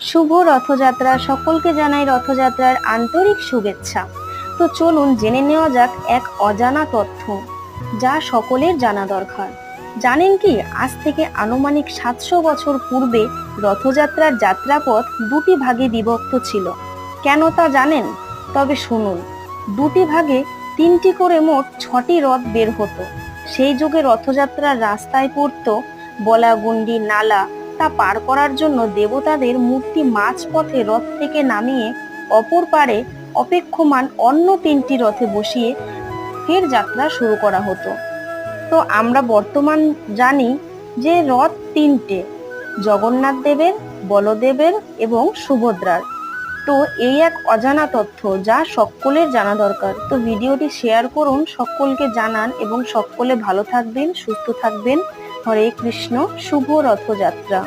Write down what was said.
শুভ রথযাত্রা। সকলকে জানাই রথযাত্রার আন্তরিক শুভেচ্ছা। তো চলুন জেনে নেওয়া যাক এক অজানা তথ্য, যা সকলের জানা দরকার। জানেন কি, আজ থেকে আনুমানিক 700 বছর পূর্বে রথযাত্রার যাত্রাপথ দুটি ভাগে বিভক্ত ছিল। কেন তা জানেন? তবে শুনুন। দুটি ভাগে 3টি করে মোট 6টি রথ বের হতো। সেই যুগে রথযাত্রার রাস্তায় পড়তো বলাগুন্ডি নালা। তা পার করার জন্য দেবতাদের মূর্তি মাঝপথে রথ থেকে নামিয়ে অপর পারে অপেক্ষমান অন্য 3টি রথে বসিয়ে ফের যাত্রা শুরু করা হতো। তো আমরা বর্তমান জানি যে রথ 3টে, জগন্নাথ দেবের, বলদেবের এবং সুভদ্রার। তো এই এক অজানা তথ্য যা সকলের জানা দরকার। তো ভিডিওটি শেয়ার করুন, সকলকে জানান এবং সকলে ভালো থাকবেন, সুস্থ থাকবেন। হরে কৃষ্ণ। শুভ রথযাত্রা।